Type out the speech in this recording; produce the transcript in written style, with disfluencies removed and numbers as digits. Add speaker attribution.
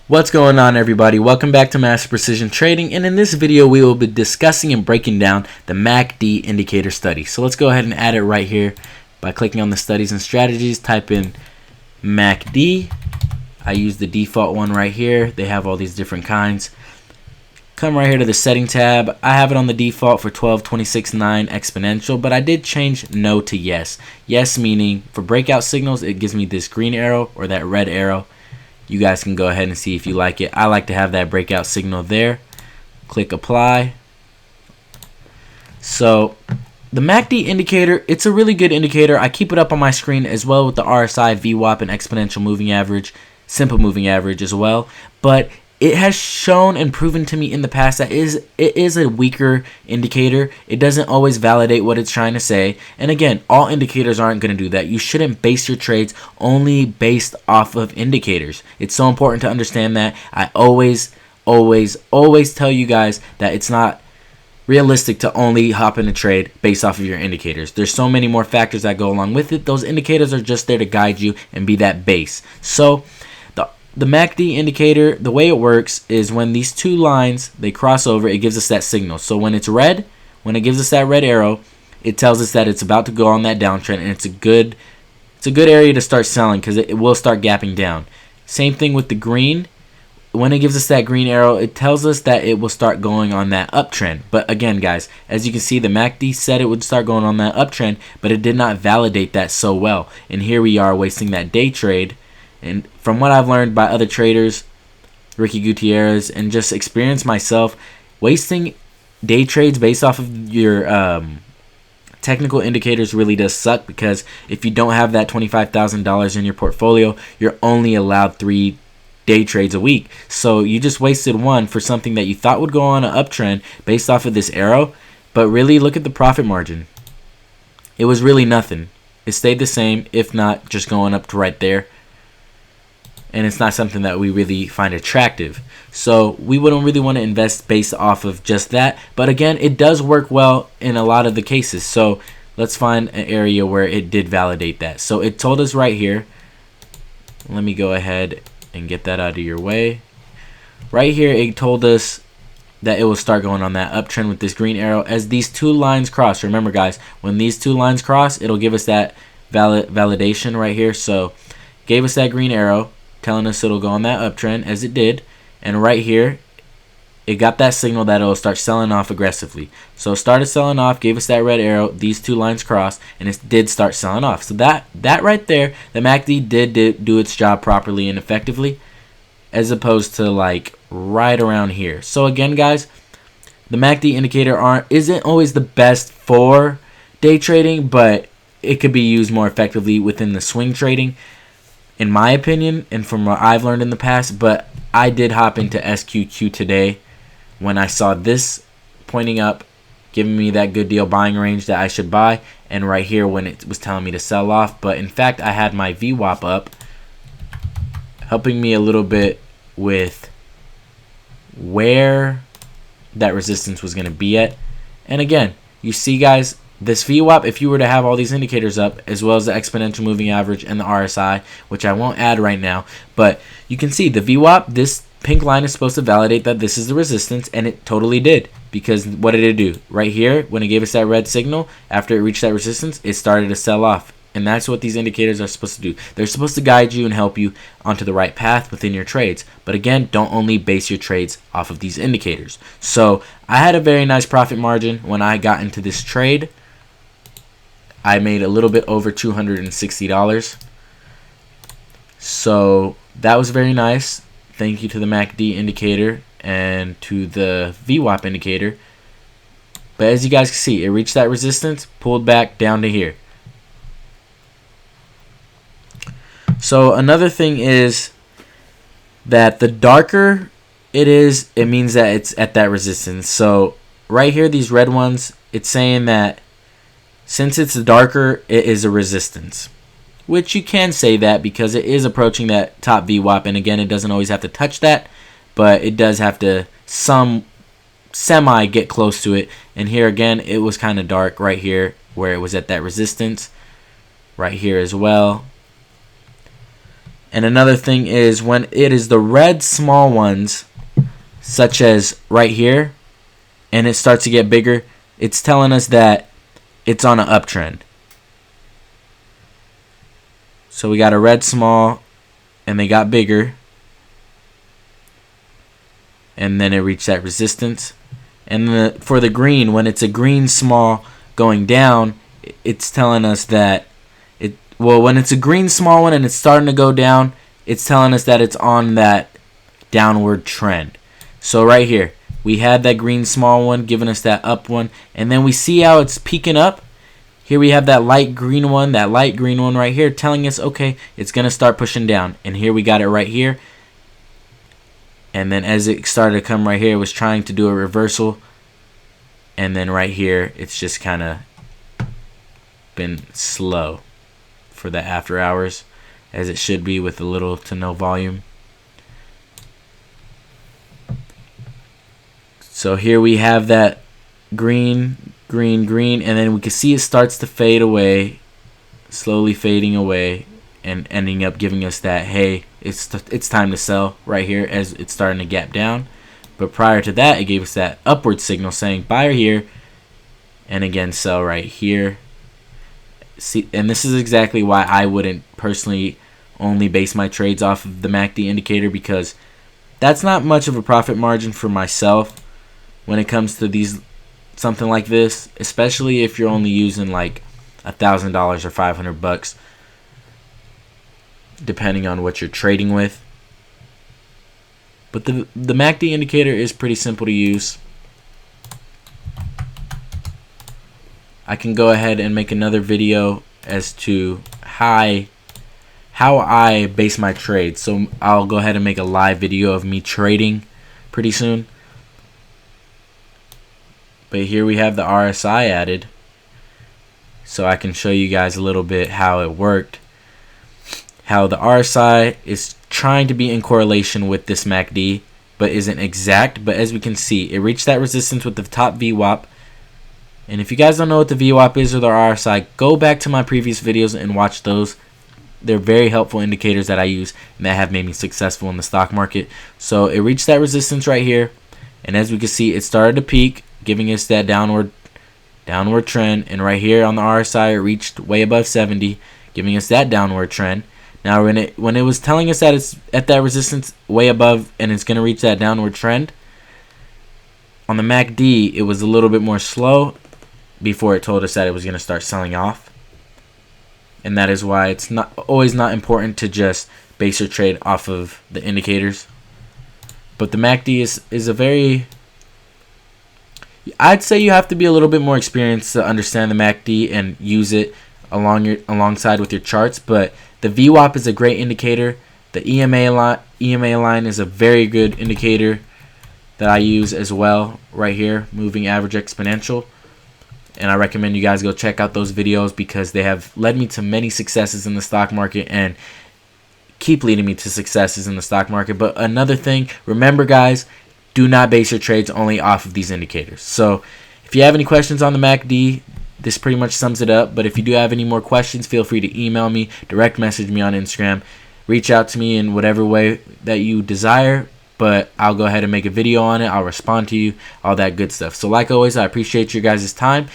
Speaker 1: What's going on, everybody? Welcome back to Master Precision Trading, and in this video we will be discussing and breaking down the MACD indicator study. So let's go ahead and add it right here by clicking on the studies and strategies, type in MACD. I use the default one right here. They have all these different kinds. Come right here to the setting tab. I have it on the default for 12/26/9 exponential, but I did change no to yes. Yes meaning for breakout signals it gives me this green arrow or that red arrow. You guys can go ahead and see if you like it. I like to have that breakout signal there. Click apply. So the MACD indicator, it's a really good indicator. I keep it up on my screen as well with the RSI, VWAP, and exponential moving average, simple moving average as well. But it has shown and proven to me in the past that it is a weaker indicator. It doesn't always validate what it's trying to say. And again, all indicators aren't going to do that. You shouldn't base your trades only based off of indicators. It's so important to understand that. I always tell you guys that it's not realistic to only hop in a trade based off of your indicators. There's so many more factors that go along with it. Those indicators are just there to guide you and be that base. So the MACD indicator, the way it works is when these two lines, they cross over, it gives us that signal. So when it's red, when it gives us that red arrow, it tells us that it's about to go on that downtrend, and it's a good area to start selling because it will start gapping down. Same thing with the green. When it gives us that green arrow, it tells us that it will start going on that uptrend. But again, guys, as you can see, the MACD said it would start going on that uptrend, but it did not validate that so well. And here we are wasting that day trade. And from what I've learned by other traders, Ricky Gutierrez, and just experience myself, wasting day trades based off of your technical indicators really does suck, because if you don't have that $25,000 in your portfolio, you're only allowed 3 day trades a week. So you just wasted one for something that you thought would go on an uptrend based off of this arrow. But really, look at the profit margin. It was really nothing. It stayed the same, if not just going up to right there. And it's not something that we really find attractive. So we wouldn't really want to invest based off of just that. But again, it does work well in a lot of the cases. So let's find an area where it did validate that. So it told us right here. Let me go ahead and get that out of your way. Right here, it told us that it will start going on that uptrend with this green arrow as these two lines cross. Remember, guys, when these two lines cross, it'll give us that validation right here. So gave us that green arrow, telling us it'll go on that uptrend, as it did. And right here, it got that signal that it'll start selling off aggressively. So it started selling off, gave us that red arrow, these two lines crossed, and it did start selling off. So that right there, the MACD did do its job properly and effectively, as opposed to like right around here. So again, guys, the MACD indicator isn't always the best for day trading, but it could be used more effectively within the swing trading, in my opinion, and from what I've learned in the past. But I did hop into SQQ today when I saw this pointing up, giving me that good deal buying range that I should buy, and right here when it was telling me to sell off. But in fact, I had my VWAP up, helping me a little bit with where that resistance was going to be at. And again, you see, guys, this VWAP, if you were to have all these indicators up, as well as the exponential moving average and the RSI, which I won't add right now, but you can see the VWAP, this pink line is supposed to validate that this is the resistance, and it totally did. Because what did it do? Right here, when it gave us that red signal, after it reached that resistance, it started to sell off. And that's what these indicators are supposed to do. They're supposed to guide you and help you onto the right path within your trades. But again, don't only base your trades off of these indicators. So I had a very nice profit margin when I got into this trade. I made a little bit over $260. So that was very nice. Thank you to the MACD indicator and to the VWAP indicator. But as you guys can see, it reached that resistance, pulled back down to here. So another thing is that the darker it is, it means that it's at that resistance. So right here, these red ones, it's saying that since it's darker, it is a resistance. Which you can say that because it is approaching that top VWAP. And again, it doesn't always have to touch that, but it does have to semi get close to it. And here again, it was kind of dark right here where it was at that resistance. Right here as well. And another thing is when it is the red small ones, such as right here, and it starts to get bigger, it's telling us that it's on an uptrend. So we got a red small, and they got bigger, and then it reached that resistance. And for the green, when it's a green small going down, it's telling us that when it's a green small one and it's starting to go down, it's telling us that it's on that downward trend. So right here, we had that green small one giving us that up one, and then we see how it's peaking up. Here we have that light green one right here telling us, okay, it's going to start pushing down. And here we got it right here. And then as it started to come right here, it was trying to do a reversal. And then right here, it's just kind of been slow for the after hours, as it should be with a little to no volume. So here we have that green, green, green, and then we can see it starts to fade away, slowly fading away, and ending up giving us that, hey, it's time to sell right here as it's starting to gap down. But prior to that, it gave us that upward signal saying buyer here, and again sell right here. See, and this is exactly why I wouldn't personally only base my trades off of the MACD indicator, because that's not much of a profit margin for myself when it comes to these something like this, especially if you're only using like $1,000 or $500, depending on what you're trading with. But the MACD indicator is pretty simple to use. I can go ahead and make another video as to how I base my trades. So I'll go ahead and make a live video of me trading pretty soon. But here we have the RSI added, so I can show you guys a little bit how it worked. How the RSI is trying to be in correlation with this MACD, but isn't exact. But as we can see, it reached that resistance with the top VWAP. And if you guys don't know what the VWAP is or the RSI, go back to my previous videos and watch those. They're very helpful indicators that I use and that have made me successful in the stock market. So it reached that resistance right here, and as we can see, it started to peak, giving us that downward trend. And right here on the RSI, it reached way above 70, giving us that downward trend. Now when it was telling us that it's at that resistance way above and it's going to reach that downward trend, on the MACD it was a little bit more slow before it told us that it was going to start selling off. And that is why it's always not important to just base your trade off of the indicators. But the MACD is a very, I'd say you have to be a little bit more experienced to understand the MACD and use it alongside with your charts. But the VWAP is a great indicator. The EMA line is a very good indicator that I use as well right here, moving average exponential. And I recommend you guys go check out those videos because they have led me to many successes in the stock market and keep leading me to successes in the stock market. But another thing, remember guys, do not base your trades only off of these indicators. So if you have any questions on the MACD, this pretty much sums it up. But if you do have any more questions, feel free to email me, direct message me on Instagram, reach out to me in whatever way that you desire. But I'll go ahead and make a video on it. I'll respond to you, all that good stuff. So like always, I appreciate your guys' time.